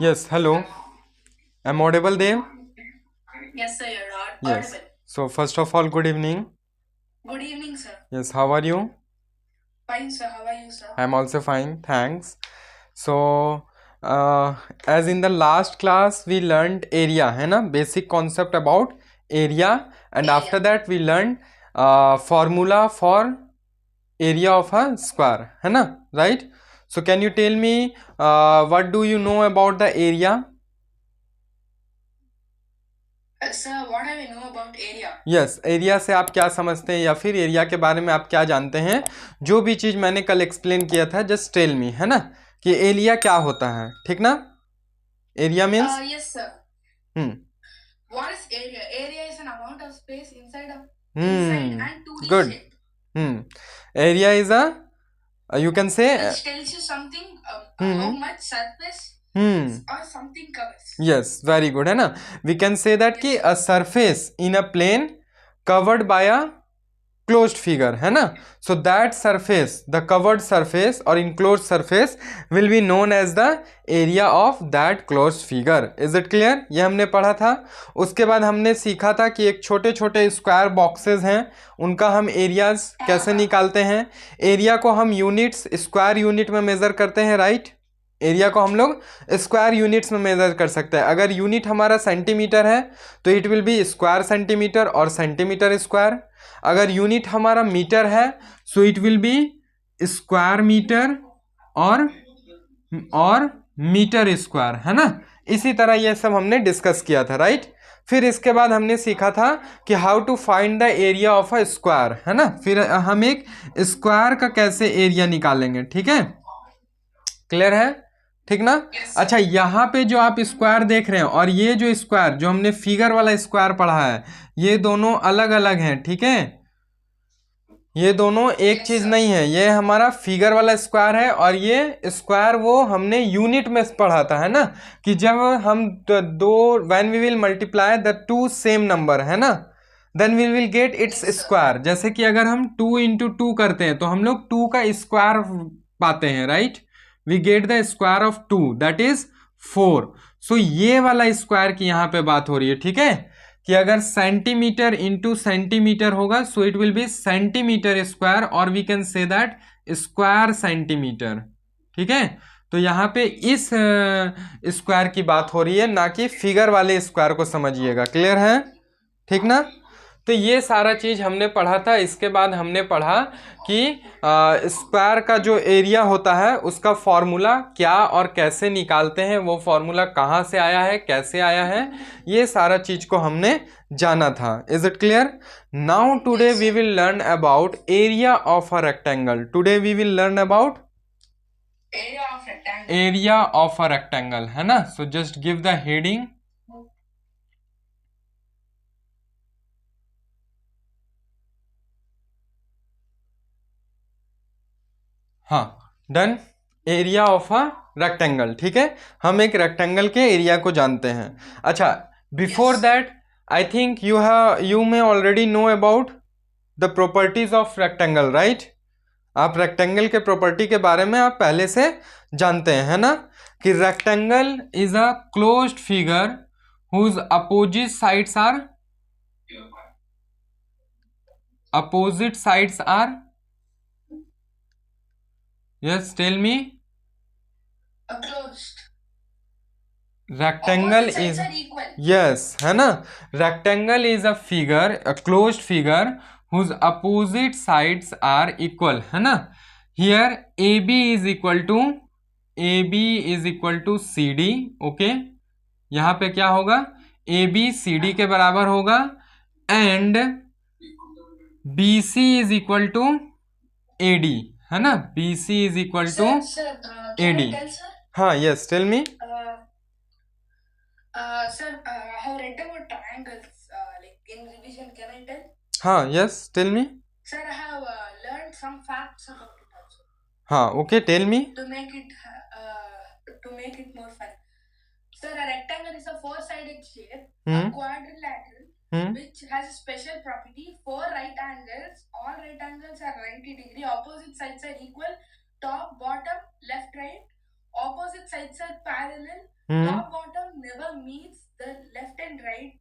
Yes, hello. I'm audible there? Yes, sir, you're Yes. audible. So, first of all, good evening. Good evening, sir. Yes, how are you? Fine, sir. How are you, sir? I'm also fine, thanks. So, as in the last class, we learned area, है ना? Basic concept about area, and after that, we learned formula for area of a square, है ना? Right? So, can you tell me what do you know about the area? Sir, what do you know about area? Yes, area से आप क्या समझते हैं या फिर area के बारे में आप क्या जानते हैं? जो भी चीज मैंने कल एक्सप्लेन किया था, जस्ट टेल मी, है ना, कि एरिया क्या होता है, ठीक ना? Area means Yes, sir. What is area? Area is an amount of space inside and 2D good. shape, area is a, you can say, which tells you something how much surface or something covers. yes, very good, है ना? We can say that कि a surface in a plane covered by a closed figure, है ना? So that surface, the covered surface or enclosed surface will be known as the area of that closed figure. Is it clear? ये हमने पढ़ा था. उसके बाद हमने सीखा था कि एक छोटे छोटे स्क्वायर बॉक्सेस हैं, उनका हम एरियाज कैसे निकालते हैं. एरिया को हम यूनिट्स, स्क्वायर यूनिट में मेजर करते हैं, राइट? एरिया को हम लोग स्क्वायर यूनिट्स में मेजर कर सकते हैं. अगर यूनिट हमारा सेंटीमीटर है तो it will be square centimetre और सेंटीमीटर स्क्वायर. अगर यूनिट हमारा मीटर है so it will be square metre और मीटर स्क्वायर, है ना? इसी तरह ये सब हमने डिस्कस किया था, राइट? फिर इसके बाद हमने सीखा था कि how to find the area of a square, है ना? फिर हम एक स्क्वायर का कैसे एरिया निकालेंगे, ठीक है? क्लियर है, ठीक ना? अच्छा, यहाँ पे जो आप स्क्वायर देख रहे हैं और ये जो स्क्वायर जो हमने फिगर वाला स्क्वायर पढ़ा है, ये दोनों अलग अलग हैं, ठीक है? ये दोनों एक चीज नहीं है. ये हमारा फिगर वाला स्क्वायर है और ये स्क्वायर वो हमने यूनिट में पढ़ा था, है ना, कि जब हम दो, when we will multiply the two same number, है ना, then we will get its square. जैसे कि अगर हम 2 इंटू 2 करते हैं तो हम लोग 2 का स्क्वायर पाते हैं, right? We get the square of 2, that is 4. So ये वाला स्क्वायर की यहाँ पे बात हो रही है, ठीक है, कि अगर सेंटीमीटर इंटू सेंटीमीटर होगा so it will be centimetre square, और we can say that square centimetre, ठीक है? तो यहाँ पे इस स्क्वायर की बात हो रही है, ना कि फिगर वाले स्क्वायर को समझिएगा. क्लियर है, ठीक ना? तो ये सारा चीज हमने पढ़ा था. इसके बाद हमने पढ़ा कि स्क्वायर का जो एरिया होता है उसका फॉर्मूला क्या और कैसे निकालते हैं, वो फॉर्मूला कहाँ से आया है, कैसे आया है, ये सारा चीज को हमने जाना था. Is it clear? Now today we will learn about area of a rectangle. Today we will learn about area of a rectangle, है ना? So just give the heading. हाँ, done. Area of a rectangle, ठीक है? हम एक rectangle के area को जानते हैं. अच्छा, before that I think you may already know about the properties of rectangle, right? आप रेक्टेंगल के प्रॉपर्टी के बारे में आप पहले से जानते हैं, है ना, कि rectangle is a closed figure whose opposite sides are yes, tell me. Closed. Rectangle Opposite is, sides are equal. yes, है ना? Rectangle is a figure, a closed figure whose opposite sides are equal, है ना? Here AB is equal to CD. Okay, यहाँ पे क्या होगा? AB CD के बराबर होगा and BC is equal to AD, है ना? BC is equal to Can AD. I tell, sir? हाँ, yes, tell me. Sir, I have read about triangles like in revision. Can I tell? हाँ, yes, tell me. Sir, I have learned some facts about it also. हाँ, okay, tell me. To make it more fun. Sir, a rectangle is a four-sided shape, a quadrilateral, which has a special property. Four right angles, all right angles are 90 degree. Opposite sides are equal. Top, bottom, left, right. Opposite sides are parallel. top bottom never meets, the left and right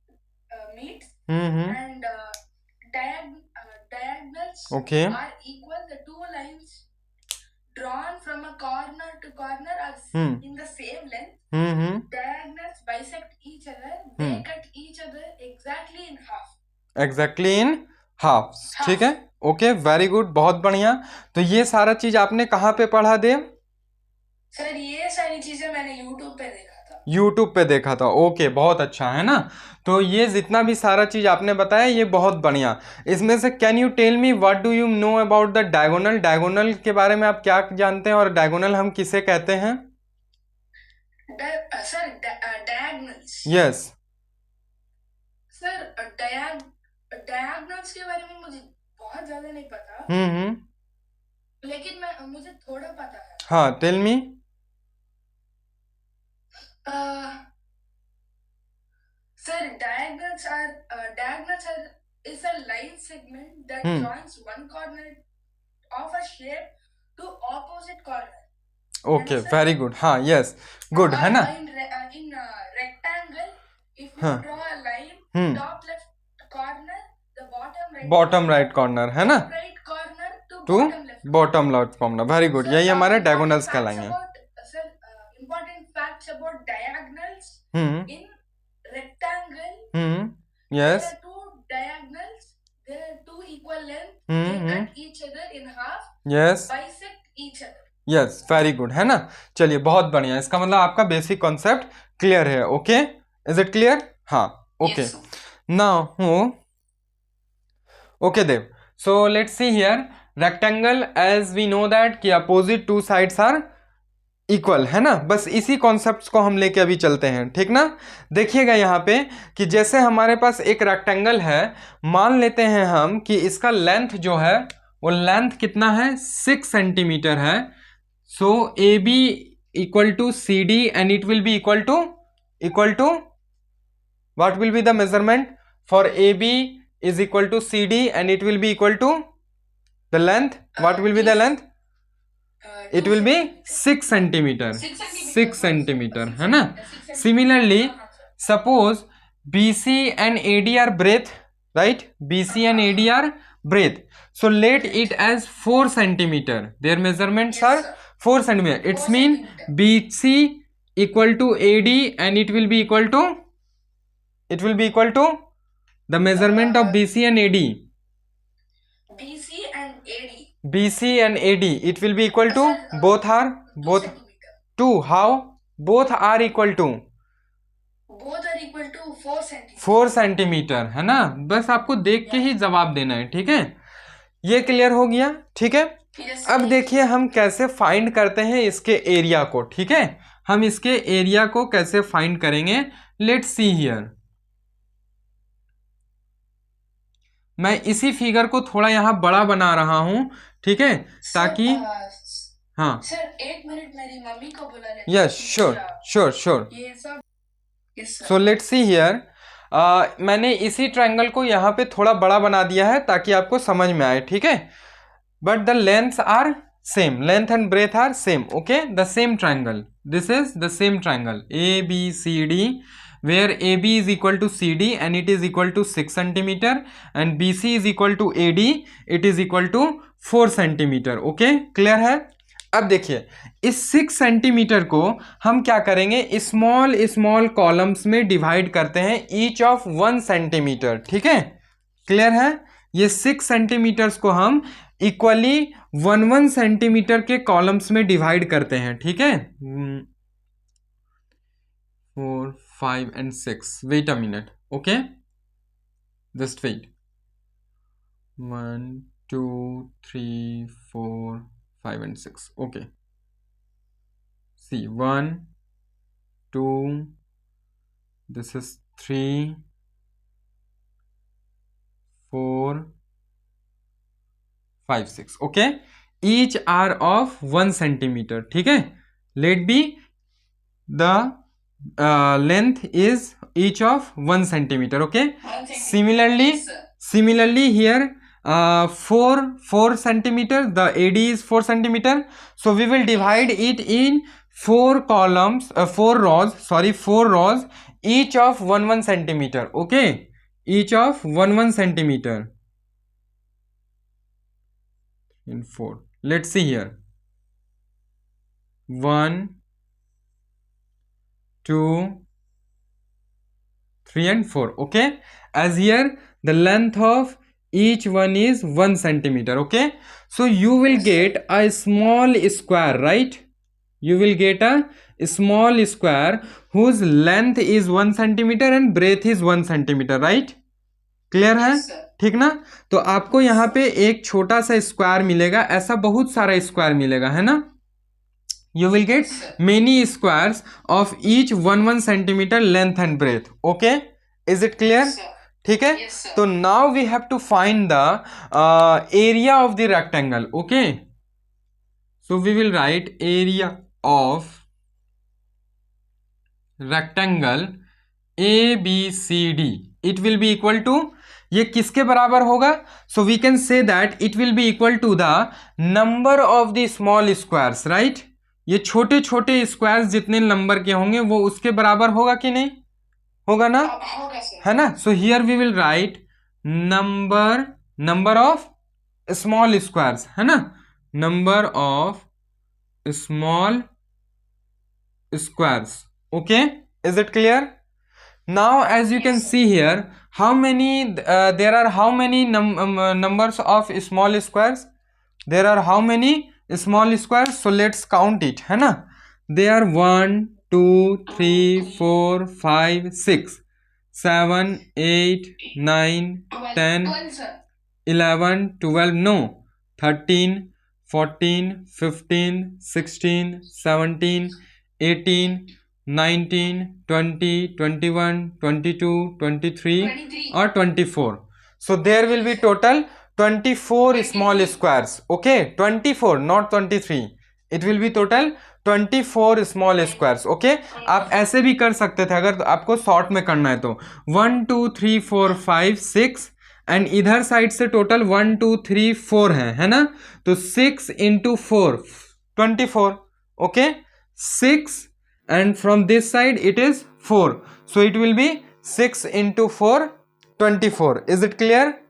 meets, and diagonals Okay. are equal. The two lines drawn from a corner to corner are in the same length. Diagonals bisect each other. They cut each other exactly in half. Exactly in half, ठीक है, okay, very good, बहुत बढ़िया। तो ये सारा चीज आपने कहाँ पे पढ़ा देव? सर ये सारी चीजें मैंने यूट्यूब पे देखा था। यूट्यूब पे देखा था, ओके, बहुत अच्छा है ना। तो ये जितना भी सारा चीज आपने बताया ये बहुत बढ़िया। इसमें से can you tell me what do you know about the diagonal? Diagonal के बारे में आप क्या जानते हैं और डायगोनल हम किसे कहते हैं? Sir diagonals. Yes sir diagonals के बारे में मुझे बहुत ज्यादा नहीं पता। लेकिन मुझे थोड़ा पता है। हाँ, tell me. Sir, diagonals is a line segment that joins one corner of a shape to opposite corner. Okay, very good. हाँ, yes, good है ना? In rectangle, if you draw a line, top left corner, the bottom right corner है ना? Right corner to bottom left corner. Very good. यही हमारे diagonals कहलाएंगे। Sir, important facts about diagonals in rectangle. Yes. There are two diagonals. There are two equal lengths. They cut each other in half. Yes. Bisect each other. Yes, very good है ना। चलिए, बहुत बढ़िया। इसका मतलब आपका basic concept clear है। Okay, is it clear? हाँ, okay. Now okay Dev, so let's see here rectangle, as we know that कि opposite two sides are equal है ना। बस इसी कॉन्सेप्ट्स को हम लेके अभी चलते हैं, ठीक ना। देखिएगा यहाँ पे कि जैसे हमारे पास एक रेक्टेंगल है, मान लेते हैं हम कि इसका लेंथ जो है वो लेंथ कितना है, 6 सेंटीमीटर है। So A B equal to C D and it will be equal to what will be the measurement for A B is equal to C D and it will be equal to the length, what will be the length? It will be 6 centimeter, 6 centimeter है ना। Similarly, suppose BC and AD are breadth, right? BC and AD are breadth. So let it as 4 centimeter. Their measurements are 4 centimeter. It's mean BC equal to AD and it will be equal to the measurement of BC and AD. BC and AD, it will be equal to, both 2. How? Both are equal to 4 centimetre है ना। बस आपको देख के ही जवाब देना है, ठीक है। ये क्लियर हो गया, ठीक है। अब देखिए हम कैसे फाइंड करते हैं इसके एरिया को, ठीक है। हम इसके एरिया को कैसे फाइंड करेंगे, लेट्स सी हियर। मैं इसी फिगर को थोड़ा यहाँ बड़ा बना रहा हूं, ठीक है, ताकि हाँ सर 1 मिनट मेरी मम्मी को बुला लेते। Yes, sure. ये सब सो लेट्स सी हियर। मैंने इसी ट्रायंगल को यहाँ पे थोड़ा बड़ा बना दिया है ताकि आपको समझ में आए, ठीक है। But the lengths are same, length and breadth are same, okay. The same triangle, this is the same triangle ABCD, where AB is equal to CD and it is equal to 6 centimeter and BC is equal to AD, it is equal to 4 centimeter, okay, clear है। अब देखिए इस 6 centimetre को हम क्या करेंगे, small columns में divide करते हैं, ईच ऑफ 1 सेंटीमीटर, ठीक है, क्लियर है। ये 6 सेंटीमीटर्स को हम इक्वली 1 सेंटीमीटर के कॉलम्स में डिवाइड करते हैं, ठीक है। 4, 5 and 6. Wait a minute, okay, just wait. 1, 2, 3, 4, 5 and 6, okay. See, 1, 2, this is 3, 4, 5, 6, okay. Each are of 1 centimeter, ठीक है। Let be the length is each of 1 centimeter, okay. Similarly here 4 centimeter, the AD is 4 centimeter, so we will divide it in 4 columns, 4 rows, each of 1 centimeter. Okay, each of 1 centimeter. In 4. Let's see here. 1, 2, 3 and 4. Okay, as here the length of each one is 1 centimeter. Okay, so you will get a small square, right? You will get a small square whose length is 1 centimeter and breadth is 1 centimeter, right? Clear है? ठीक ना? तो आपको यहाँ पे एक छोटा सा स्क्वायर मिलेगा, ऐसा बहुत सारा स्क्वायर मिलेगा, है ना? You will get many squares of each 1 centimeter length and breadth. Okay, is it clear? ठीक है? तो now we have to find the area of the rectangle. Okay, so we will write area of rectangle ABCD. It will be equal to, ये किसके बराबर होगा? So we can say that it will be equal to the number of the small squares, right? ये छोटे छोटे squares जितने number के होंगे वो उसके बराबर होगा कि नहीं? होगा ना? है ना? So here we will write number of small squares, है ना? Number of small squares. Okay, is it clear? Now as you can see here, how many there are how many numbers of small squares? There are how many small squares? So let's count it, है ना? They are 1, 2, 3, 4, 5, 6, 7, 8, 9, 10, 11, 12, no, 13, 14, 15, 16, 17, 18, 19, 20, 21, 22, 23 or 24. So there will be total 24 small squares. Okay, 24, not 23. It will be total 24 small squares. Okay, आप ऐसे भी कर सकते थे अगर आपको शॉर्ट में करना है तो 1, 2, 3, 4, 5, 6 एंड इधर साइड से टोटल 1, 2, 3, 4 है ना? तो 6 into 4 24. Okay, 6 and from this side it is 4, so it will be 6 into 4 24. Is it clear?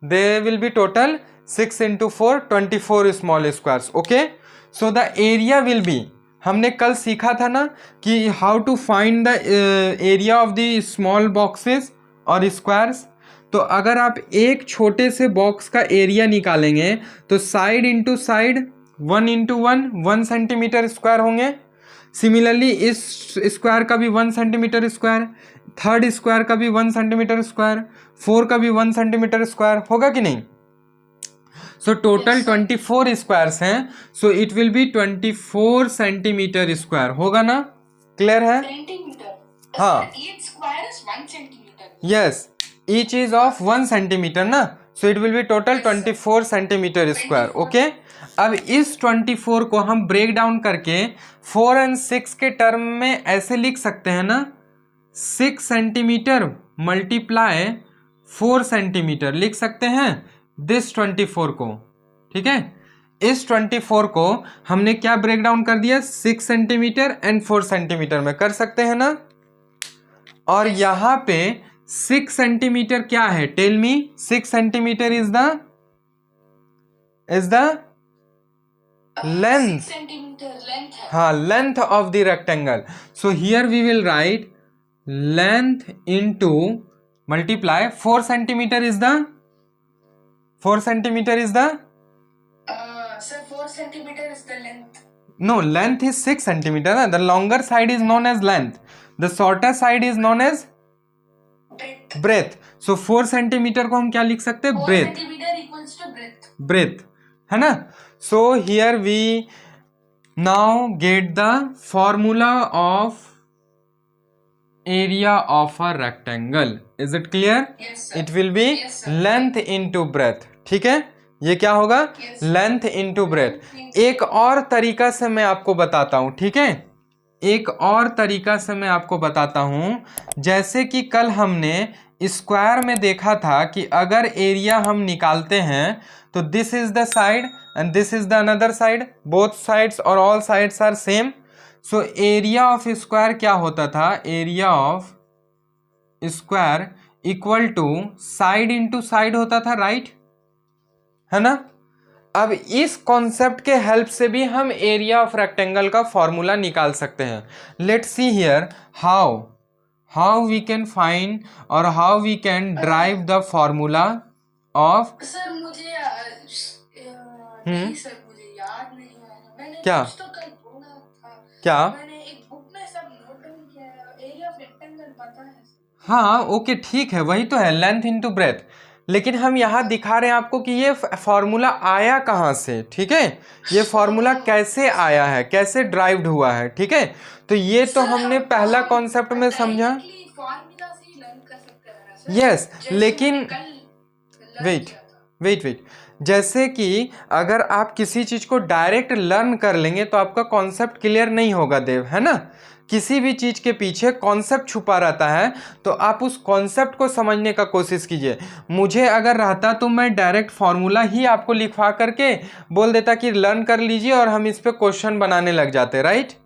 There will be total 6 into 4 24 small squares. Okay, so the area will be, हमने कल सीखा था ना कि how to find the area of the small boxes और squares. तो अगर आप एक छोटे से बॉक्स का एरिया निकालेंगे तो side into side 1 into 1 centimetre square होंगे. सिमिलरली इस स्क्वायर का भी 1 सेंटीमीटर स्क्वायर, थर्ड स्क्वायर का भी 1 सेंटीमीटर स्क्वायर, 4 का भी 1 सेंटीमीटर स्क्वायर होगा कि नहीं? सो टोटल 24 स्क्वायर्स हैं, so it will be 24 centimetre square. होगा ना? क्लियर है? हाँ, yes, each is of 1 centimetre ना, so it will be total 24 centimetre square. Okay, अब इस 24 को हम ब्रेक डाउन करके 4 and 6 के टर्म में ऐसे लिख सकते हैं ना, 6 सेंटीमीटर मल्टीप्लाई 4 सेंटीमीटर लिख सकते हैं दिस 24 को. ठीक है, इस 24 को हमने क्या ब्रेक डाउन कर दिया? 6 सेंटीमीटर एंड 4 सेंटीमीटर में कर सकते हैं ना. और यहाँ पे 6 सेंटीमीटर क्या है? Tell me. 6 centimetre is the length. हाँ, length of the rectangle. So here we will write length into multiply 4 centimetre is the 4 centimeter is the sir, 4 centimeter is the length. No, length is 6 centimeter. The longer side is known as length. The shorter side is known as breadth. So 4 centimeter को हम क्या लिख सकते हैं? breadth. 4 centimeter equals to breadth. breadth, है ना? So here we now get the formula of area of a rectangle. Is it clear? Yes, sir. It will be length into breadth. ठीक है, ये क्या होगा? Length into breath. एक और तरीका से मैं आपको बताता हूं. ठीक है, एक और तरीका से मैं आपको बताता हूं. जैसे कि कल हमने स्क्वायर में देखा था कि अगर एरिया हम निकालते हैं तो this is the side and this is the another side. Both sides और all sides are same. So area of square क्या होता था, area of square equal to side into side होता था, राइट, है ना। अब इस कॉन्सेप्ट के हेल्प से भी हम एरिया ऑफ रेक्टेंगल का फॉर्मूला निकाल सकते हैं। Let's see here how we can find और how we can derive the formula of. Sir मुझे नहीं सर, मुझे याद नहीं है। मैंने क्या कुछ तो कल बोला था, क्या मैंने एक बुक में सब नोट डाउन किया है। एरिया ऑफ रेक्टेंगल पता है सर। हाँ ओके ठीक है, वही तो है, लेंथ इनटू ब्रेथ। लेकिन हम यहाँ दिखा रहे हैं आपको कि ये फॉर्मूला आया कहाँ से, ठीक है, ये फॉर्मूला कैसे आया है, कैसे ड्राइव्ड हुआ है, ठीक है। तो ये तो हमने पहला कॉन्सेप्ट में समझा, फॉर्मूला से ही लर्न कर सकते हैं सर। यस, लेकिन वेट वेट जैसे कि अगर आप किसी चीज़ को डायरेक्ट लर्न कर लेंगे तो आपका कॉन्सेप्ट क्लियर नहीं होगा देव, है ना। किसी भी चीज़ के पीछे कॉन्सेप्ट छुपा रहता है, तो आप उस कॉन्सेप्ट को समझने का कोशिश कीजिए। मुझे अगर रहता तो मैं डायरेक्ट फार्मूला ही आपको लिखवा करके बोल देता कि लर्न कर लीजिए और हम इस पे क्वेश्चन बनाने लग जाते, राइट।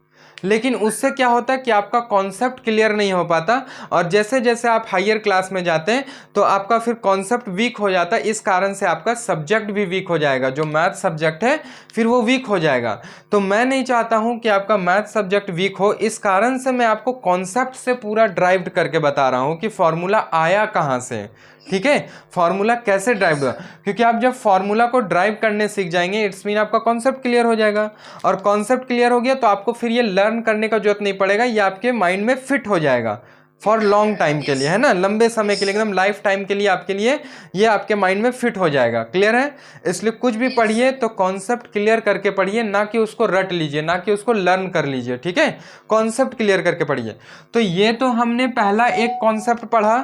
लेकिन उससे क्या होता है कि आपका कॉन्सेप्ट क्लियर नहीं हो पाता, और जैसे जैसे आप हायर क्लास में जाते हैं तो आपका फिर कॉन्सेप्ट वीक हो जाता है। इस कारण से आपका सब्जेक्ट भी वीक हो जाएगा, जो मैथ सब्जेक्ट है फिर वो वीक हो जाएगा। तो मैं नहीं चाहता हूं कि आपका मैथ सब्जेक्ट वीक हो, इस कारण से मैं आपको कॉन्सेप्ट से पूरा ड्राइव करके बता रहा हूं कि फॉर्मूला आया कहाँ से, ठीक है, फॉर्मूला कैसे ड्राइव हुआ। क्योंकि आप जब फॉर्मूला को ड्राइव करने सीख जाएंगे, इट्स मीन आपका कॉन्सेप्ट क्लियर हो जाएगा, और कॉन्सेप्ट क्लियर हो गया तो आपको फिर ये लर्न करने का जरूरत नहीं पड़ेगा, ये आपके माइंड में फिट हो जाएगा फॉर लॉन्ग टाइम के लिए, है ना, लंबे समय के लिए, एकदम लाइफ टाइम के लिए आपके लिए ये आपके माइंड में फिट हो जाएगा। क्लियर है। इसलिए कुछ भी पढ़िए तो कॉन्सेप्ट क्लियर करके पढ़िए, ना कि उसको रट लीजिए, ना कि उसको लर्न कर लीजिए, ठीक है, कॉन्सेप्ट क्लियर करके पढ़िए। तो ये तो हमने पहला एक कॉन्सेप्ट पढ़ा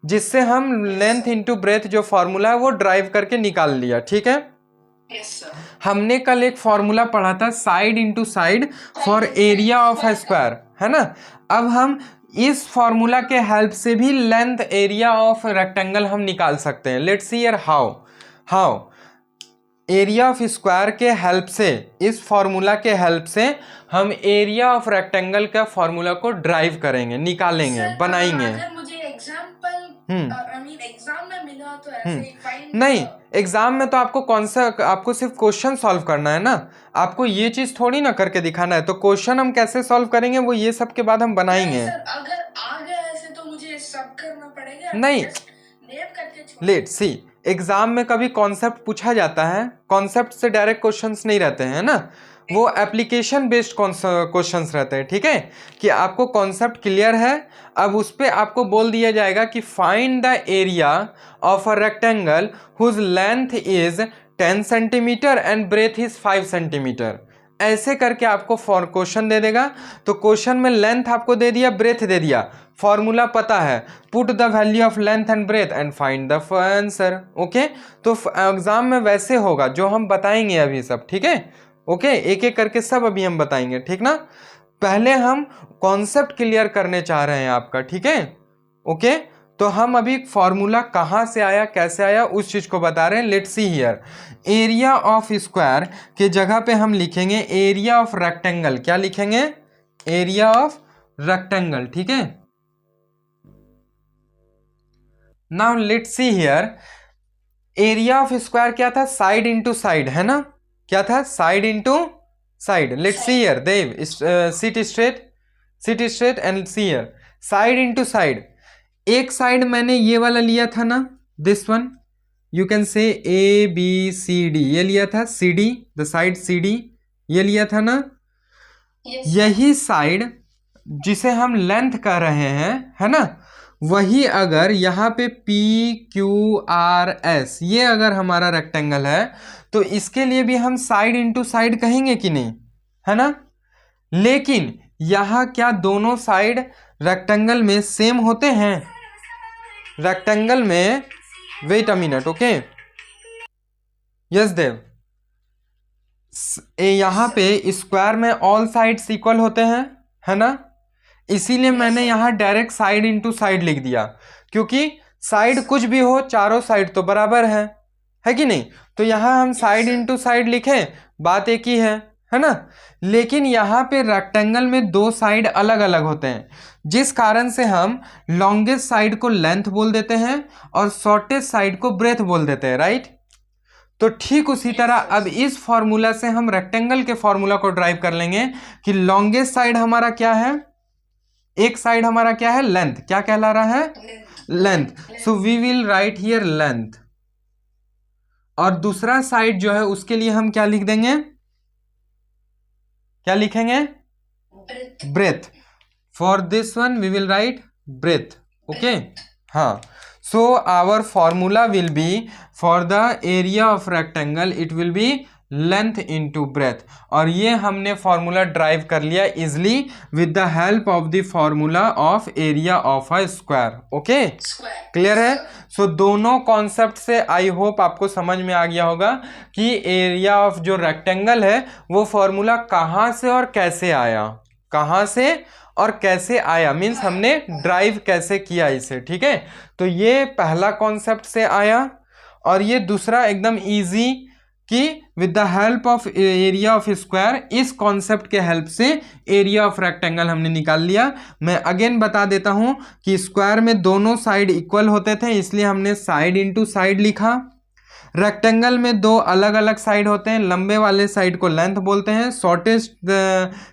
जिससे हम लेंथ इंटू ब्रेथ जो फॉर्मूला है वो ड्राइव करके निकाल लिया, ठीक है। हमने कल एक फॉर्मूला पढ़ा था side into side for area of A square, है ना। अब हम इस फॉर्मूला के हेल्प से भी लेंथ एरिया ऑफ रेक्टेंगल हम निकाल सकते हैं। Let's see here how area of square के हेल्प से, इस फॉर्मूला के हेल्प से हम एरिया ऑफ रेक्टेंगल का फॉर्मूला को ड्राइव करेंगे, निकालेंगे, बनाएंगे। अगर मुझे एग्जांपल एग्जाम में मिला तो ऐसे ही फाइन नहीं, एग्जाम में तो आपको कौन सा, आपको सिर्फ क्वेश्चन सॉल्व करना है ना, आपको ये चीज थोड़ी ना करके दिखाना है। तो क्वेश्चन हम कैसे सॉल्व करेंगे वो ये सब के बाद हम बनाएंगे। सर, अगर आ गया ऐसे तो मुझे सब करना पड़ेगा, नहीं, नेम करके लेट्स सी, एग्जाम में कभी कॉन्सेप्ट पूछा जाता है, कॉन्सेप्ट से डायरेक्ट क्वेश्चंस नहीं रहते हैं ना, वो एप्लीकेशन बेस्ड क्वेश्चंस रहते हैं, ठीक है, कि आपको कॉन्सेप्ट क्लियर है, अब उस पर आपको बोल दिया जाएगा कि find the area of a rectangle whose length is 10 centimetre and breadth is 5 centimetre. ऐसे करके आपको फॉर क्वेश्चन दे देगा। तो क्वेश्चन में लेंथ आपको दे दिया, ब्रेथ दे दिया, फॉर्मूला पता है, put the value of length and breadth and find the answer. Okay, तो एग्जाम में वैसे होगा जो हम बताएंगे अभी सब, ठीक है। ओके, एक एक करके सब अभी हम बताएंगे, ठीक ना। पहले हम कॉन्सेप्ट क्लियर करने चाह रहे हैं आपका, ठीक है। ओके, तो हम अभी फॉर्मूला कहाँ से आया, कैसे आया, उस चीज को बता रहे हैं। Let's see here, area of square के जगह पे हम लिखेंगे एरिया ऑफ रेक्टेंगल। क्या लिखेंगे? एरिया ऑफ रेक्टेंगल, ठीक है। Now let's see here, area of square क्या था? साइड इंटू साइड, है ना। क्या था? Side into side. Let's see here Dev, sit straight and see here, side into side. एक साइड मैंने ये वाला लिया था ना, this one, you can say A B C D, ये लिया था, C D, the side C D, ये लिया था ना। यही साइड जिसे हम लेंथ कह रहे हैं, है ना, वही अगर यहाँ पे पी क्यू आर एस, ये अगर हमारा रेक्टेंगल है तो इसके लिए भी हम साइड इंटू साइड कहेंगे कि नहीं, है ना। लेकिन यहाँ क्या दोनों साइड रेक्टेंगल में सेम होते हैं? रेक्टेंगल में, wait a minute, okay, yes Dev, यहाँ पे स्क्वायर में ऑल साइड्स इक्वल होते हैं, है ना। इसीलिए मैंने यहाँ डायरेक्ट साइड इंटू साइड लिख दिया, क्योंकि साइड कुछ भी हो, चारों साइड तो बराबर है कि नहीं। तो यहाँ हम साइड इंटू साइड लिखें, बात एक ही है है ना। लेकिन यहाँ पे रेक्टेंगल में दो साइड अलग अलग होते हैं, जिस कारण से हम लॉन्गेस्ट साइड को लेंथ बोल देते हैं और शॉर्टेस्ट साइड को ब्रेथ बोल देते हैं, राइट। तो ठीक उसी तरह अब इस फॉर्मूला से हम रेक्टेंगल के फॉर्मूला को ड्राइव कर लेंगे कि लॉन्गेस्ट साइड हमारा क्या है, एक साइड हमारा क्या है, लेंथ, क्या कहला रहा है, length. So we will write here length, और दूसरा साइड जो है उसके लिए हम क्या लिख देंगे, क्या लिखेंगे, breadth. For this one we will write breadth, okay. हाँ, so our formula will be for the area of rectangle it will be length into breadth, और ये हमने फॉर्मूला ड्राइव कर लिया easily with the help of the formula of area of a square, okay. Clear है। So दोनों concept से I hope आपको समझ में आ गया होगा कि एरिया ऑफ जो रेक्टेंगल है वो फॉर्मूला कहाँ से और कैसे आया, कहाँ से और कैसे आया, मीन्स हमने ड्राइव कैसे किया इसे, ठीक है। तो ये पहला कॉन्सेप्ट से आया, और ये दूसरा एकदम इजी कि with the help of area of square, इस कॉन्सेप्ट के हेल्प से एरिया ऑफ रेक्टेंगल हमने निकाल लिया। मैं अगेन बता देता हूं कि स्क्वायर में दोनों साइड इक्वल होते थे, इसलिए हमने साइड इनटू साइड लिखा। रेक्टेंगल में दो अलग अलग साइड होते हैं, लंबे वाले साइड को लेंथ बोलते हैं, shortest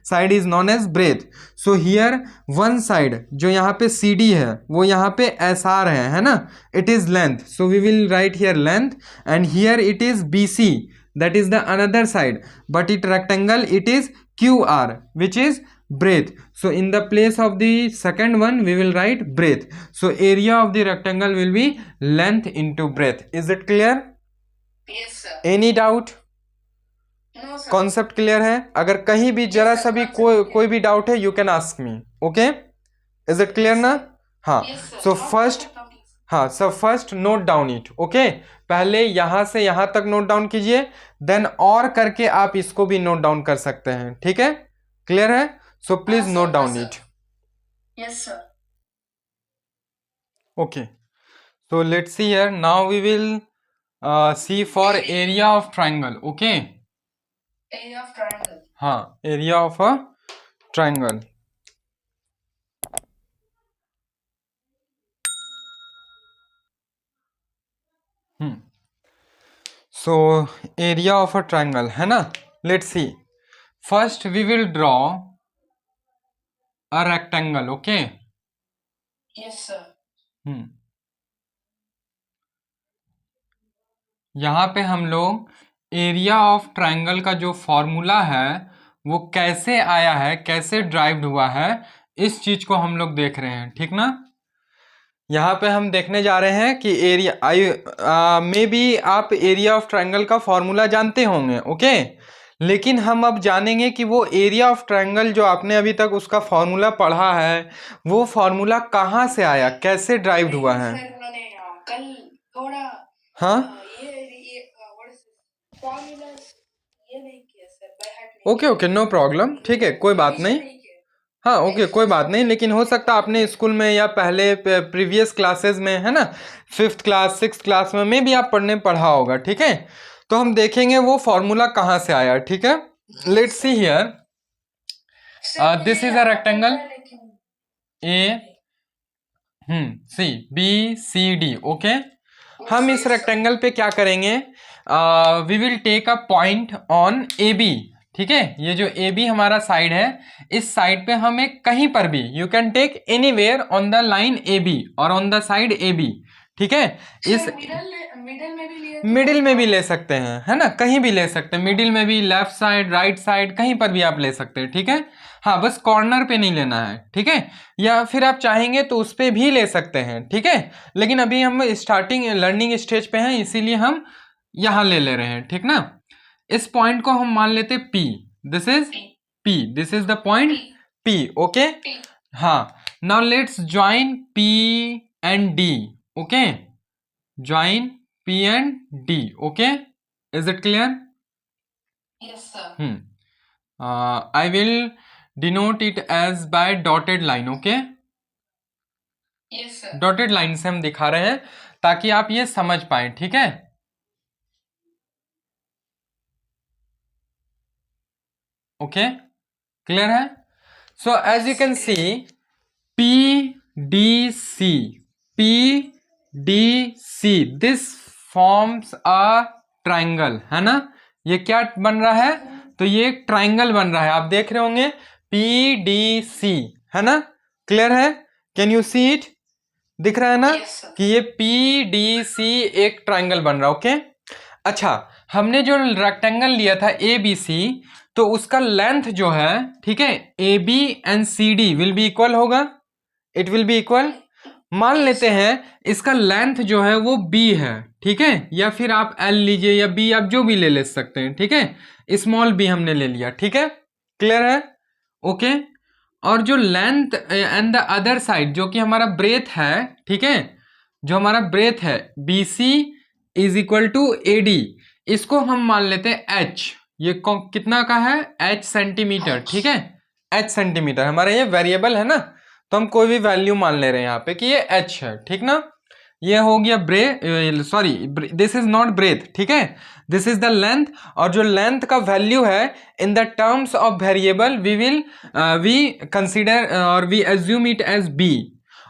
side is known as breadth. So here one side जो यहाँ पे सी डी है वो यहाँ पे एस आर है ना, it is length, so we will write here length, and here it is B C, that is the another side, but it rectangle it is QR which is breadth. So in the place of the second one we will write breadth. So area of the rectangle will be length into breadth. Is it clear? Yes sir. Any doubt? No sir. Concept clear है? अगर कहीं भी जरा सा भी कोई भी doubt है you can ask me. Okay? Is it clear ना? हाँ. So first, हाँ, सब first note down it, okay. पहले यहां से यहां तक नोट डाउन कीजिए, देन और करके आप इसको भी नोट डाउन कर सकते हैं, ठीक है। क्लियर है। So please note down it. Yes sir. Okay, so let's see here now we will see for area of triangle, okay. Area of triangle, हाँ, area of a triangle. So area of a triangle है ना। Let's see, first we will draw a rectangle, okay. Yes sir. यहाँ पे हम लोग area of triangle का जो formula है वो कैसे आया है, कैसे ड्राइव्ड हुआ है, इस चीज को हम लोग देख रहे हैं, ठीक ना। यहाँ पे हम देखने जा रहे हैं कि एरिया मे बी आप एरिया ऑफ ट्राइंगल का फॉर्मूला जानते होंगे, ओके। लेकिन हम अब जानेंगे कि वो एरिया ऑफ ट्राइंगल जो आपने अभी तक उसका फॉर्मूला पढ़ा है वो फॉर्मूला कहाँ से आया, कैसे ड्राइव्ड हुआ है। कल थोड़ा हाँ, ओके ओके, नो प्रॉब्लम, ठीक है, कोई बात नहीं। हाँ ओके, कोई बात नहीं, लेकिन हो सकता आपने स्कूल में या पहले प्रीवियस क्लासेस में, है ना, 5th क्लास 6th क्लास में भी आप पढ़ा होगा, ठीक है। तो हम देखेंगे वो फॉर्मूला कहाँ से आया, ठीक है। Let's see here, this is a rectangle A C B C D, okay. हम इस रेक्टेंगल पे क्या करेंगे, we will take a point on A B, ठीक है। ये जो ए बी हमारा साइड है, इस साइड पे हम एक कहीं पर भी, you can take anywhere on the line A B और on the side A B, ठीक है। इस मिडिल में भी ले सकते हैं, है ना, कहीं भी ले सकते हैं, मिडिल में भी, लेफ्ट साइड, राइट साइड, कहीं पर भी आप ले सकते हैं, ठीक है। हाँ, बस कॉर्नर पे नहीं लेना है, ठीक है। या फिर आप चाहेंगे तो उस पे भी ले सकते हैं, ठीक है। लेकिन अभी हम स्टार्टिंग लर्निंग स्टेज पे हैं, इसीलिए हम यहाँ ले रहे हैं, ठीक ना। इस पॉइंट को हम मान लेते P, this is P, this is the point P, okay. हाँ, now let's join P and D, okay, join P and D, okay. Is it clear? Yes sir. I will denote it as by dotted line, okay? Yes sir. Dotted line से हम दिखा रहे हैं ताकि आप ये समझ पाए, ठीक है। ओके, क्लियर है? So as you can see PDC, PDC this forms a triangle, है ना? ये क्या बन रहा है? तो ये एक ट्राइंगल बन रहा है, आप देख रहे होंगे PDC, है ना? क्लियर है? Can you see it? दिख रहा है ना? कि ये PDC एक ट्राइंगल बन रहा है। ओके, अच्छा, हमने जो रेक्टेंगल लिया था ABC, तो उसका लेंथ जो है, ठीक है, AB and CD will be equal होगा, इट विल बी इक्वल। मान लेते हैं इसका लेंथ जो है वो B है, ठीक है, या फिर आप L लीजिए या B, आप जो भी ले सकते हैं, ठीक है, स्मॉल b हमने ले लिया, ठीक है, क्लियर है? ओके, और जो length and the other side जो कि हमारा ब्रेथ है, ठीक है, जो हमारा ब्रेथ है BC is equal to AD, इसको हम मान लेते हैं H, ये कितना का है? H सेंटीमीटर, ठीक है, H सेंटीमीटर, हमारा ये वेरिएबल है ना, तो हम कोई भी वैल्यू मान ले रहे हैं यहाँ पे कि ये H है, ठीक ना? ये हो गया sorry, this is not breadth, ठीक है, दिस इज द लेंथ, और जो लेंथ का वैल्यू है in the terms of variable we consider और we assume it as B,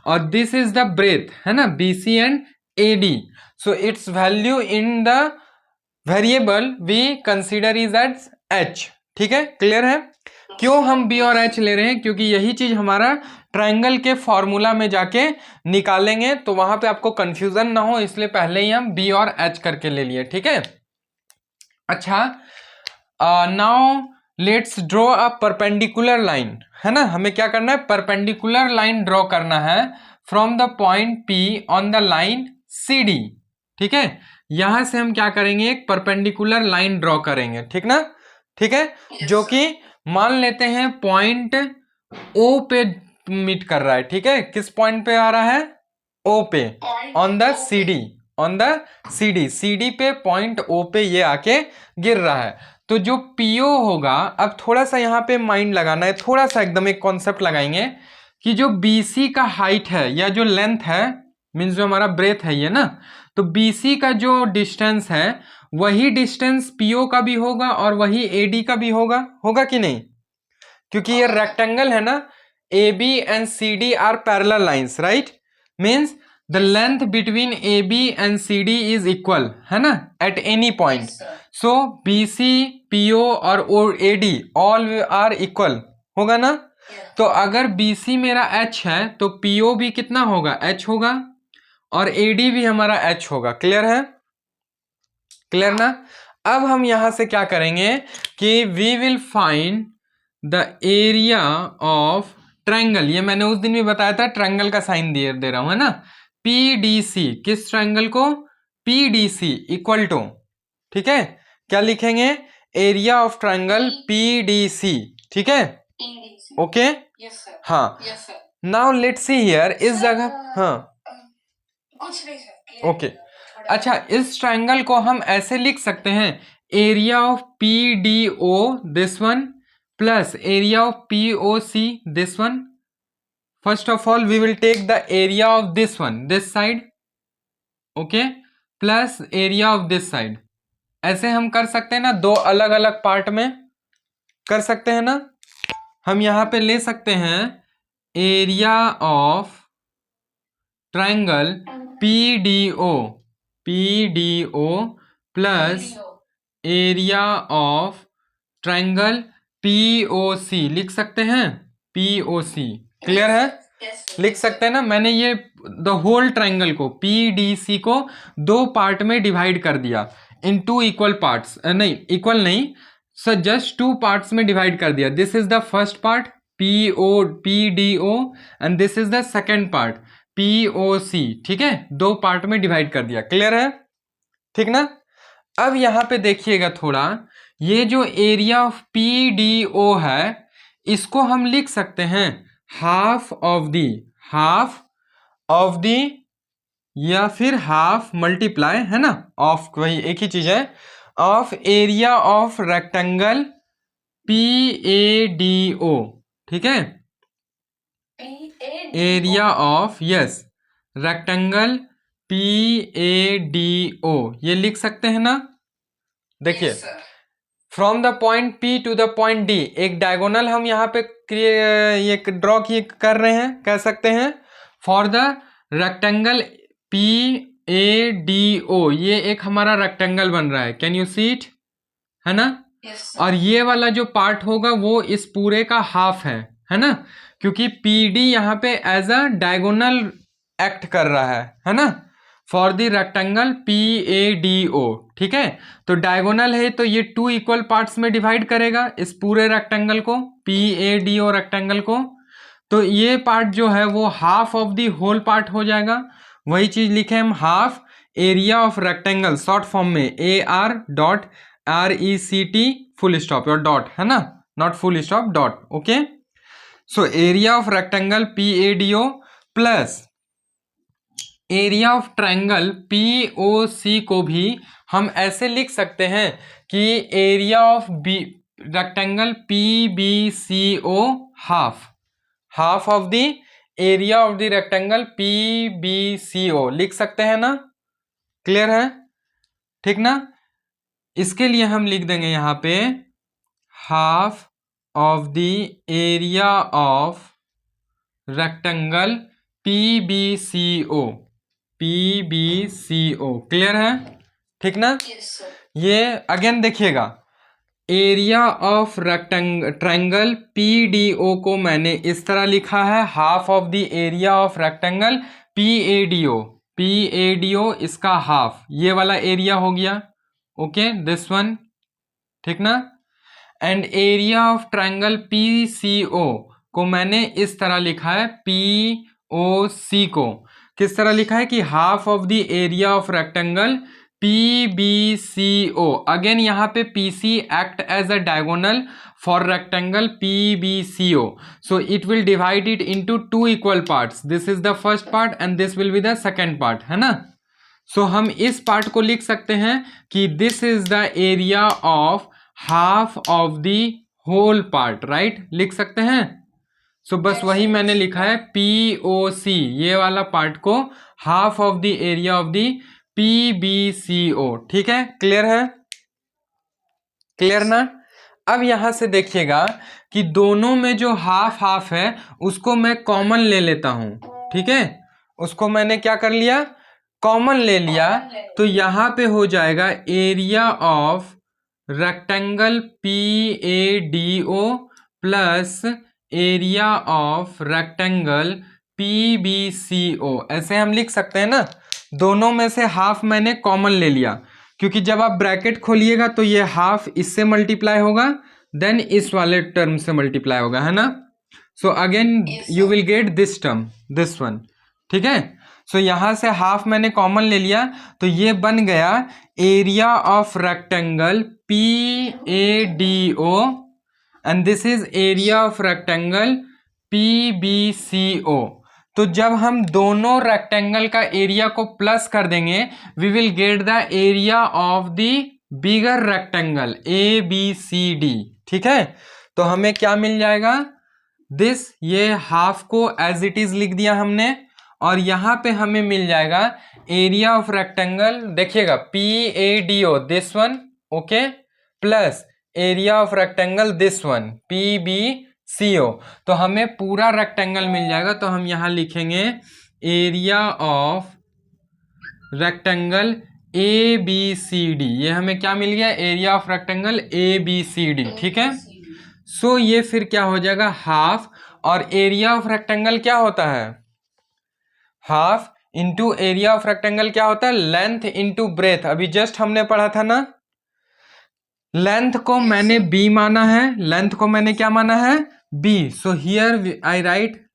और दिस इज द ब्रेथ, है ना, BC and AD, so its value in the variable we consider is as H, ठीक है, clear है? क्यों हम B और H ले रहे हैं? क्योंकि यही चीज हमारा ट्राइंगल के फॉर्मूला में जाके निकालेंगे, तो वहां पे आपको कंफ्यूजन ना हो, इसलिए पहले ही हम B और H करके ले लिए, ठीक है? अच्छा, now let's draw a perpendicular line, है ना, हमें क्या करना है? परपेंडिकुलर लाइन ड्रॉ करना है from the point P on the line CD, ठीक है, यहां से हम क्या करेंगे? एक परपेंडिकुलर लाइन ड्रॉ करेंगे, ठीक ना? ठीक है, जो कि मान लेते हैं पॉइंट O पे मीट कर रहा है, ठीक है, किस पॉइंट पे आ रहा है? O पे, on the CD, on the CD पे पॉइंट O पे ये आके गिर रहा है, तो जो PO होगा, अब थोड़ा सा यहाँ पे माइंड लगाना है, थोड़ा सा एकदम एक कॉन्सेप्ट लगाएंगे कि जो BC का हाइट है या जो लेंथ है, मीन्स जो हमारा ब्रेथ है ये ना, तो BC का जो डिस्टेंस है वही डिस्टेंस PO का भी होगा और वही AD का भी होगा कि नहीं? क्योंकि ये रेक्टेंगल है ना, AB and CD are parallel lines, right? Means the length between AB and CD is equal, है ना, at any point, so BC, PO और AD ऑल आर इक्वल, होगा ना? तो अगर BC मेरा H है तो PO भी कितना होगा? H होगा, और AD भी हमारा H होगा, क्लियर है? क्लियर ना? अब हम यहां से क्या करेंगे कि we will find the area of triangle, ये मैंने उस दिन भी बताया था, ट्रायंगल का साइन दे रहा हूं, है ना, PDC, किस ट्रायंगल को? PDC इक्वल टू, ठीक है, क्या लिखेंगे? एरिया ऑफ ट्रायंगल PDC, ठीक है, ओके, हाँ, नाउ लेट्स सी हियर, इस जगह, हाँ, कुछ नहीं सर, ओके, अच्छा, इस ट्रायंगल को हम ऐसे लिख सकते हैं, area of PDO this one plus area of POC this one. First of all we will take the area of this one, this side, okay, plus area of this side. ऐसे हम कर सकते हैं ना, दो अलग अलग पार्ट में कर सकते हैं ना। हम यहां पे ले सकते हैं area of triangle PDO plus area of triangle POC, लिख सकते हैं POC, क्लियर है? लिख सकते हैं ना। मैंने ये द होल ट्रायंगल को PDC को दो पार्ट में डिवाइड कर दिया इन टू इक्वल पार्ट्स, नहीं इक्वल नहीं, सो जस्ट टू पार्ट्स में डिवाइड कर दिया। This is the first part PDO and this is the second part POC, ठीक है, दो पार्ट में डिवाइड कर दिया, क्लियर है? ठीक ना। अब यहां पे देखिएगा थोड़ा, ये जो एरिया ऑफ PDO है इसको हम लिख सकते हैं हाफ ऑफ दी या फिर हाफ मल्टीप्लाई, है ना, ऑफ, वही एक ही चीज है, of area of rectangle PADO, ठीक है, area of, yes, rectangle PADO, ये लिख सकते हैं ना। देखिए from the point P to the point D, एक डायगोनल हम यहाँ पे ये ड्रॉ कर रहे हैं, कह सकते हैं। फॉर द रेक्टेंगल PADO, ये एक हमारा रेक्टेंगल बन रहा है, कैन यू सी इट, है ना? और ये वाला जो पार्ट होगा वो इस पूरे का हाफ है ना, क्योंकि PD यहाँ पे एज अ डायगोनल एक्ट कर रहा है ना, फॉर द रेक्टेंगल PADO, ठीक है। तो डायगोनल है तो ये 2 इक्वल पार्ट्स में डिवाइड करेगा इस पूरे रेक्टेंगल को, PADO रेक्टेंगल को। तो ये पार्ट जो है वो half of the whole part हो जाएगा। वही चीज लिखे हम, half area of rectangle, short form में AR.RECT फुल स्टॉप और डॉट, है ना, not full stop, dot, okay. So area of rectangle PADO plus area of triangle POC को भी हम ऐसे लिख सकते हैं कि area of rectangle PBCO half of the area of the rectangle PBCO लिख सकते हैं ना, क्लियर है, ठीक ना। इसके लिए हम लिख देंगे यहाँ पे half of the area of rectangle PBCO, clear है, ठीक ना। ये अगेन देखिएगा, एरिया ऑफ ट्रायंगल PDO को मैंने इस तरह लिखा है, half of the area of rectangle PADO इसका हाफ, ये वाला एरिया हो गया, ओके, दिस वन, ठीक ना। And area of triangle PCO को मैंने इस तरह लिखा है, POC को किस तरह लिखा है कि half of the area of rectangle PBCO। Again यहाँ पे PC act as a diagonal for rectangle PBCO, so it will divide it into 2 equal parts, this is the first part and this will be the second part, है ना। so हम इस part को लिख सकते हैं कि this is the area of half of the whole part, right, लिख सकते हैं। सो बस वही मैंने लिखा है POC, ये वाला पार्ट को half of the area of the PBCO, ठीक है, क्लियर है, क्लियर ना। अब यहां से देखिएगा कि दोनों में जो हाफ हाफ है उसको मैं कॉमन ले लेता हूं, ठीक है, उसको मैंने क्या कर लिया, कॉमन ले लिया। तो यहां पे हो जाएगा area of rectangle PADO plus area of rectangle PBCO, ऐसे हम लिख सकते हैं ना। दोनों में से हाफ मैंने कॉमन ले लिया, क्योंकि जब आप ब्रैकेट खोलिएगा तो ये हाफ इससे मल्टीप्लाई होगा, देन इस वाले टर्म से मल्टीप्लाई होगा, है ना। So again you will get this term, this one, ठीक है। सो यहां से हाफ मैंने कॉमन ले लिया, तो ये बन गया area of rectangle PADO and this is area of rectangle PBCO। तो जब हम दोनों रेक्टेंगल का एरिया को प्लस कर देंगे, we will get the area of the bigger rectangle ABCD, ठीक है। तो हमें क्या मिल जाएगा, दिस, ये हाफ को एज इट इज लिख दिया हमने, और यहां पे हमें मिल जाएगा एरिया ऑफ रेक्टेंगल, देखिएगा PADO this one, okay, plus area of rectangle this one PBCO। तो हमें पूरा रेक्टेंगल मिल जाएगा। तो हम यहां लिखेंगे एरिया ऑफ रेक्टेंगल ABCD, ये हमें क्या मिल गया, एरिया ऑफ रेक्टेंगल ABCD, ठीक है। सो ये फिर क्या हो जाएगा, हाफ, और एरिया ऑफ रेक्टेंगल क्या होता है, half into area of rectangle क्या होता है, लेंथ इंटू ब्रेथ। अभी जस्ट हमने पढ़ा था ना, लेंथ को मैंने B माना है, लेंथ को मैंने क्या माना है, B। So here I write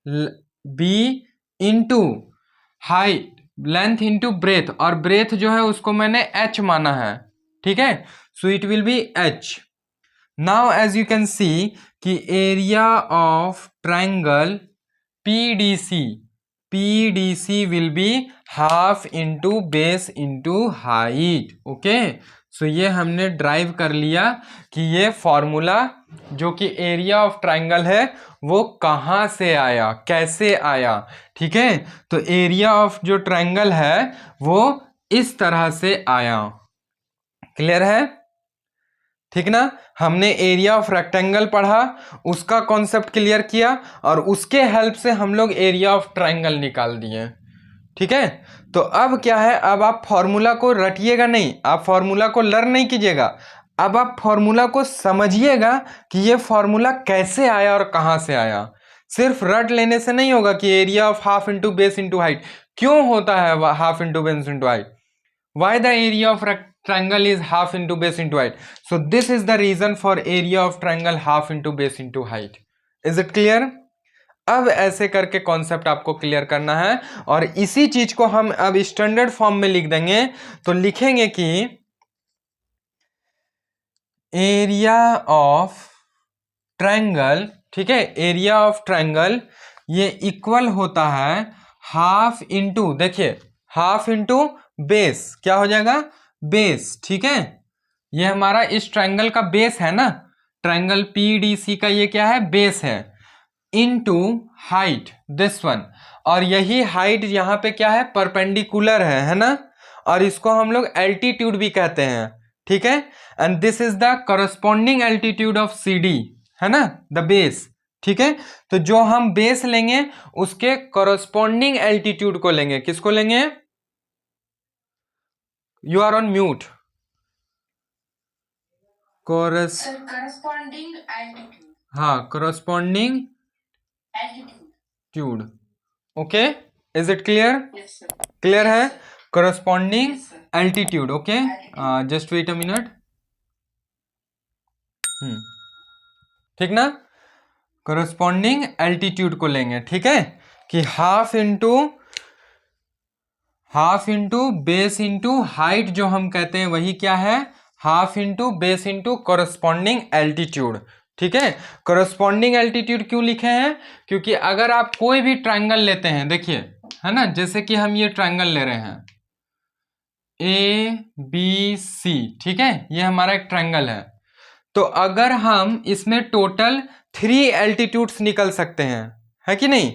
B into height, length into breadth, और ब्रेथ जो है उसको मैंने H माना है, ठीक है। So it will be H। Now as you can see कि area of triangle PDC will be half into base into height, okay. So ये हमने ड्राइव कर लिया कि ये फॉर्मूला जो कि एरिया ऑफ ट्रायंगल है वो कहाँ से आया, कैसे आया, ठीक है। तो एरिया ऑफ जो ट्रायंगल है वो इस तरह से आया, क्लियर है, ठीक ना। हमने एरिया ऑफ रेक्टेंगल पढ़ा, उसका कॉन्सेप्ट क्लियर किया और उसके हेल्प से हम लोग एरिया ऑफ ट्रायंगल निकाल दिए। ठीक है, तो अब क्या है, अब आप फॉर्मूला को रटिएगा नहीं, आप फॉर्मूला को लर्न नहीं कीजिएगा, अब आप फॉर्मूला को समझिएगा कि ये फॉर्मूला कैसे आया और कहाँ से आया। सिर्फ रट लेने से नहीं होगा कि area of half into base into height क्यों होता है half into base into height, why the area of triangle is half into base into height. So this is the reason for area of triangle half into base into height. Is it clear? अब ऐसे करके concept आपको clear करना है और इसी चीज को हम अब स्टैंडर्ड फॉर्म में लिख देंगे। तो लिखेंगे कि एरिया ऑफ ट्रायंगल, ठीक है, एरिया ऑफ ट्रायंगल ये इक्वल होता है हाफ इंटू, देखिए हाफ इंटू बेस, क्या हो जाएगा, बेस। ठीक है, ये हमारा इस ट्रायंगल का बेस है ना, ट्रायंगल पीडीसी का ये क्या है, बेस है, इनटू हाइट दिस वन, और यही हाइट यहाँ पे क्या है, परपेंडिकुलर है ना, और इसको हम लोग एल्टीट्यूड भी कहते हैं। ठीक है, and this is the corresponding altitude of CD, है ना, द बेस। ठीक है, तो जो हम बेस लेंगे उसके करस्पॉन्डिंग एल्टीट्यूड को लेंगे, किसको लेंगे, you are on mute, corresponding altitude, हाँ corresponding altitude, okay, is it clear, yes sir, clear है, corresponding yes sir, altitude, okay, altitude, just wait a minute, ठीक ना, करस्पॉन्डिंग एल्टीट्यूड को लेंगे। ठीक है, कि half into base into height जो हम कहते हैं वही क्या है, half into base into corresponding altitude. ठीक है, करस्पॉन्डिंग एल्टीट्यूड क्यों लिखे हैं, क्योंकि अगर आप कोई भी ट्रायंगल लेते हैं, देखिए है ना, जैसे कि हम ये ट्रायंगल ले रहे हैं ए बी सी, ठीक है, ये हमारा एक ट्रायंगल है, तो अगर हम इसमें टोटल 3 एल्टीट्यूड्स निकल सकते हैं, है कि नहीं,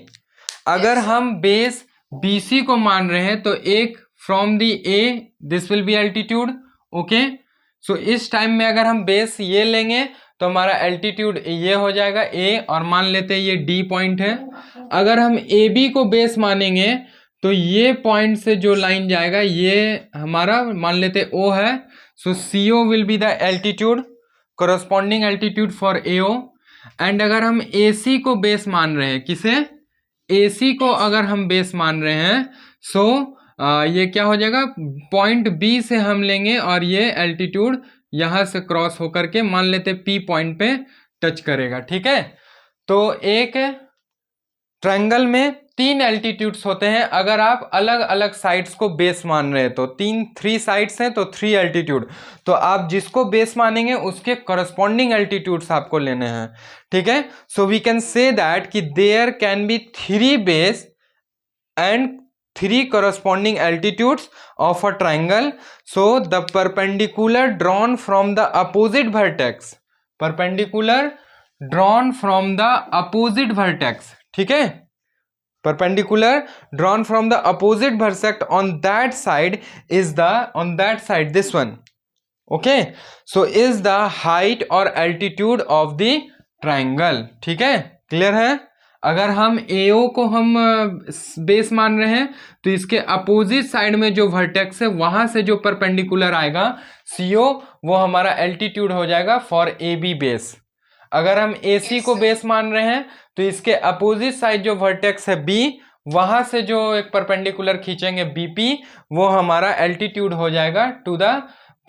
अगर हम बेस BC को मान रहे हैं तो एक from the A this will be altitude, okay, so इस टाइम में अगर हम बेस ये लेंगे तो हमारा एल्टीट्यूड ये हो जाएगा ए, और मान लेते हैं ये D पॉइंट है। अगर हम AB को बेस मानेंगे तो ये पॉइंट से जो लाइन जाएगा ये हमारा मान लेते O है, सो CO will be the altitude, corresponding altitude for AO। And अगर हम AC को बेस मान रहे हैं, किसे, AC को अगर हम बेस मान रहे हैं, सो ये क्या हो जाएगा, पॉइंट B से हम लेंगे और ये एल्टीट्यूड यहाँ से क्रॉस होकर के मान लेते P पॉइंट पे टच करेगा। ठीक है, तो एक ट्रायंगल में 3 एल्टीट्यूड्स होते हैं, अगर आप अलग अलग साइड्स को बेस मान रहे हैं तो 3 साइड्स हैं तो 3 एल्टीट्यूड, तो आप जिसको बेस मानेंगे उसके करस्पॉन्डिंग एल्टीट्यूड्स आपको लेने हैं। ठीक है, so we can say that कि there can be 3 base and 3 corresponding altitudes of a triangle. So the perpendicular drawn from the opposite vertex, perpendicular drawn from the opposite vertex, ठीक है, perpendicular drawn from the opposite vertex on that side is the, on that side this one, okay, so is the height or altitude of the triangle। ठीक है, clear है, अगर हम AO को हम base मान रहे हैं तो इसके अपोजिट साइड में जो वर्टेक्स है वहां से जो परपेंडिकुलर आएगा CO वो हमारा एल्टीट्यूड हो जाएगा फॉर AB बेस। अगर हम AC को बेस मान रहे हैं तो इसके अपोजिट साइड जो वर्टेक्स है B, वहां से जो एक परपेंडिकुलर खींचेंगे BP, वो हमारा एल्टीट्यूड हो जाएगा टू द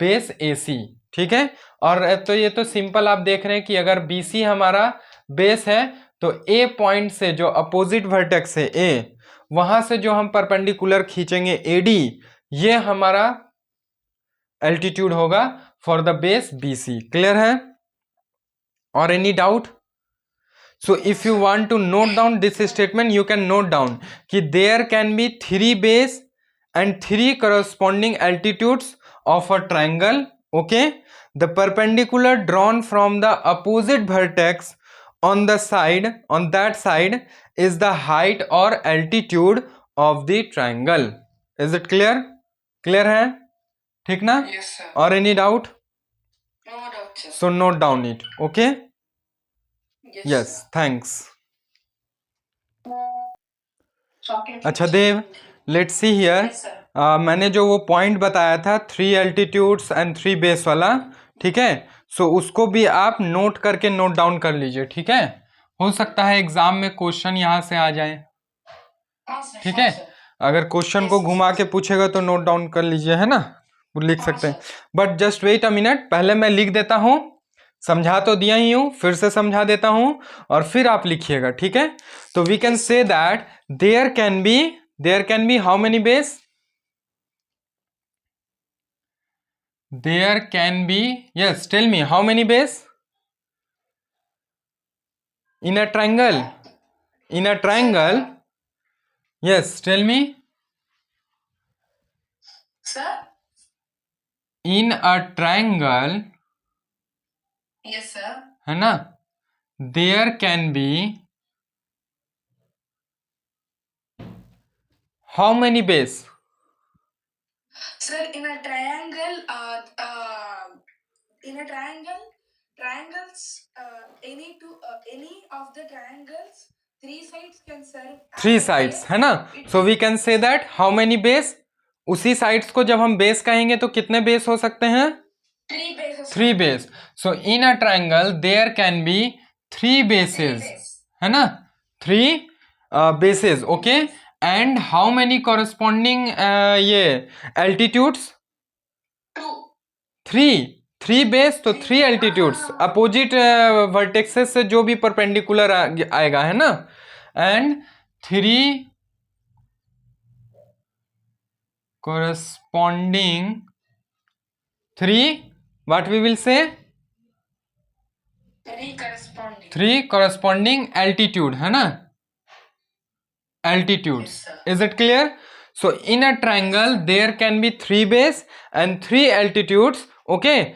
बेस AC। ठीक है, और तो ये तो सिंपल आप देख रहे हैं कि अगर BC हमारा बेस है तो A पॉइंट से जो अपोजिट वर्टेक्स है A, वहां से जो हम परपेंडिकुलर खींचेंगे AD, ये हमारा एल्टीट्यूड होगा for the base BC। Clear है, और any doubt? So if you want to note down this statement you can note down कि there can be 3 base and 3 corresponding altitudes of a triangle, okay, the perpendicular drawn from the opposite vertex on the side, on that side is the height or altitude of the triangle। is it clear? clear है, ठीक ना? yes sir, और any doubt? no doubt So note down it. Okay? Yes. sir. Thanks. Chocolate. अच्छा Dev, let's see here. Yes, sir. मैंने जो वो point बताया था 3 एल्टीट्यूड्स एंड 3 बेस वाला, ठीक है, सो उसको भी आप नोट करके नोट डाउन कर लीजिए. ठीक है, हो सकता है एग्जाम में क्वेश्चन यहाँ से आ जाए. हाँ, sir. ठीक हाँ, है, sir. अगर क्वेश्चन को घुमा के पूछेगा तो नोट डाउन कर लीजिए, है ना, वो लिख सकते हैं. But just wait a minute, पहले मैं लिख देता हूँ. समझा तो दिया ही हूँ, फिर से समझा देता हूँ और फिर आप लिखिएगा. ठीक है, तो we can say that there can be how many base? There can be, yes, tell me how many base in a triangle? In a triangle, yes, tell me. Sir? In a triangle, Yes, sir. है ना, there can be how many base? Sir, in a triangle, triangles, any of the triangles, 3 sides can serve. 3 sides, है ना. So we can say that how many base? उसी sides को जब हम base कहेंगे तो कितने base हो सकते हैं? 3 bases. 3 base. So in a triangle there can be 3 bases, है ना, 3 bases. Okay, and how many corresponding ये altitudes? 2. 3 बेस तो 3 एल्टीट्यूड्स अपोजिट वर्टेक्सेस से जो भी परपेंडिकुलर आएगा, है ना, and 3 corresponding 3 what we will say 3 corresponding altitude, है ना, altitudes. Is it clear? So in a triangle there can be 3 base and 3 altitudes. Okay,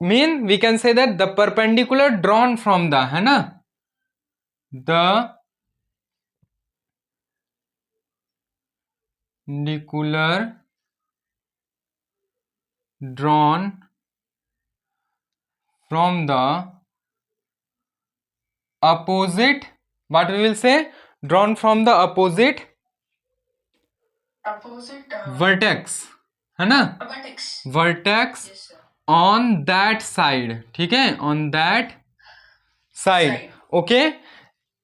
mean we can say that the perpendicular drawn from the, है ना, the perpendicular drawn from the opposite, what we will say, drawn from the opposite vertex, है ना, vertex. Yes, sir. On that side, ठीक है, on that side. Okay,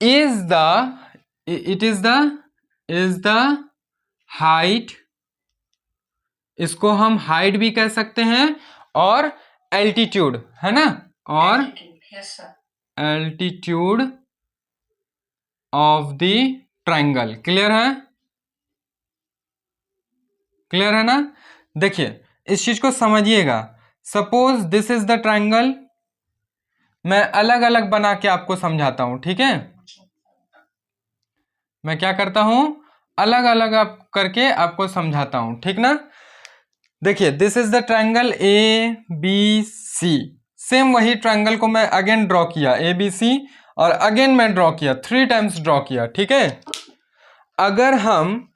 is the height, इसको हम height भी कह सकते हैं और एल्टीट्यूड, है ना, और Yes, sir. Altitude of the triangle. Clear है? क्लियर है ना. देखिए इस चीज को समझिएगा. Suppose this is the triangle, मैं अलग अलग बना के आपको समझाता हूं. ठीक है, मैं क्या करता हूं, अलग अलग आप करके आपको समझाता हूं. ठीक ना. देखिए this is the triangle A B C. Same वही ट्राइंगल को मैं अगेन ड्रॉ किया, ए बी सी, और अगेन मैं ड्रॉ किया, 3 टाइम्स ड्रॉ किया. ठीक है, अगर हम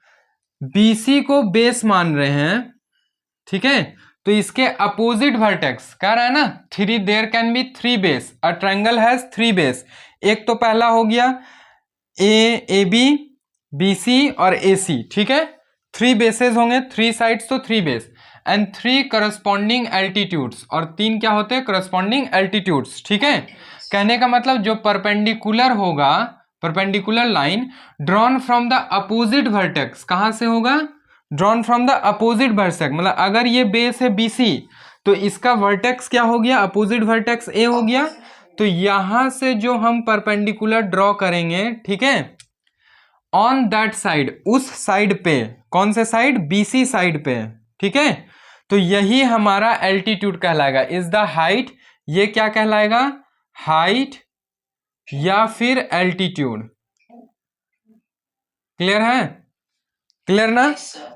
बी सी को बेस मान रहे हैं, ठीक है, तो इसके अपोजिट वर्टेक्स कह रहा है ना, 3, there can be 3 base. A triangle has 3 base. एक तो पहला हो गया ए बी, बी सी और ए सी. ठीक है, 3 बेसेस होंगे, 3 साइड्स तो 3 बेस, एंड 3 करस्पॉन्डिंग एल्टीट्यूड्स, और 3 क्या होते हैं, करस्पॉन्डिंग एल्टीट्यूड्स. ठीक है, कहने का मतलब जो परपेंडिकुलर होगा, perpendicular line drawn from the opposite vertex, कहां से होगा, drawn from the opposite vertex. मतलब अगर ये बेस है बी सी तो इसका वर्टेक्स क्या हो गया, अपोजिट वर्टेक्स ए हो गया. तो यहां से जो हम परपेंडिकुलर ड्रॉ करेंगे, ठीक है, ऑन दैट साइड, उस साइड पे, कौन से साइड, बीसी साइड पे. ठीक है, तो यही हमारा एल्टीट्यूड कहलाएगा, इज द हाइट. ये क्या कहलाएगा, हाइट या फिर एल्टीट्यूड. क्लियर है? क्लियर ना.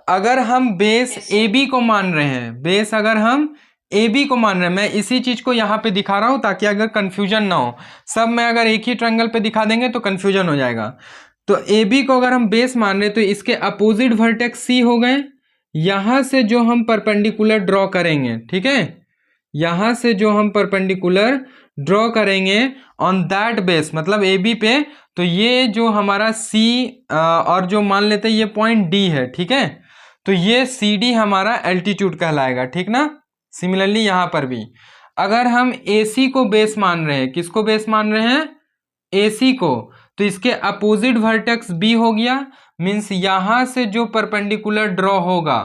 अगर हम बेस ए बी को मान रहे हैं, बेस अगर हम ए बी को मान रहे हैं, मैं इसी चीज को यहां पे दिखा रहा हूं ताकि अगर कंफ्यूजन ना हो. सब में अगर एक ही ट्रायंगल पे दिखा देंगे तो कंफ्यूजन हो जाएगा. तो ए बी को अगर हम बेस मान रहे हैं तो इसके अपोजिट वर्टेक्स सी हो गए. यहां से जो हम परपेंडिकुलर ड्रॉ करेंगे, ठीक है, यहाँ से जो हम परपेंडिकुलर ड्रॉ करेंगे ऑन दैट बेस, मतलब ए बी पे, तो ये जो हमारा सी और जो मान लेते हैं ये पॉइंट डी है, ठीक है, तो ये सी डी हमारा एल्टीट्यूड कहलाएगा, ठीक ना। सिमिलरली यहाँ पर भी अगर हम ए सी को बेस मान रहे हैं, किसको बेस मान रहे हैं, ए सी को, तो इसके अपोजिट वर्टेक्स बी हो गया, मीन्स यहाँ से जो परपेंडिकुलर ड्रॉ होगा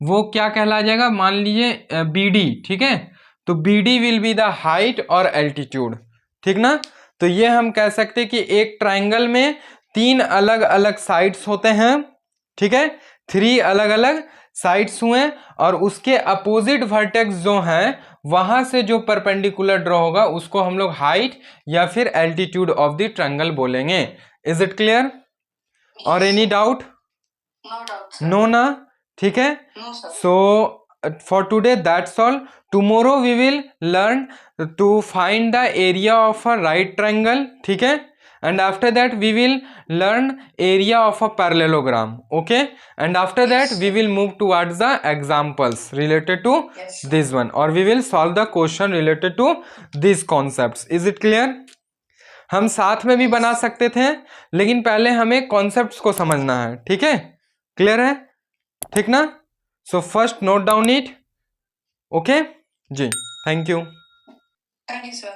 वो क्या कहला जाएगा, मान लीजिए बी डी, ठीक है, तो B D will be the height और एल्टीट्यूड, ठीक ना। तो ये हम कह सकते हैं कि एक ट्राइंगल में 3 अलग अलग साइड्स होते हैं, ठीक है, 3 अलग अलग साइड्स हुए, और उसके अपोजिट वर्टेक्स जो हैं वहां से जो परपेंडिकुलर ड्रॉ होगा उसको हम लोग हाइट या फिर एल्टीट्यूड ऑफ द ट्रायंगल बोलेंगे। इज इट क्लियर और any doubt? No doubt, no ना, ठीक है। No, sir. So for today that's all. Tomorrow we will learn to find the area of a right triangle, ठीक है, and after that we will learn area of a parallelogram, okay, and after that we will move towards the examples related to this one, or we will solve the question related to these concepts. Is it clear? हम साथ में भी बना सकते थे, लेकिन पहले हमें कॉन्सेप्ट्स को समझना है, ठीक है, क्लियर है, ठीक ना। So first note down it, okay जी, thank you. Thank you, sir.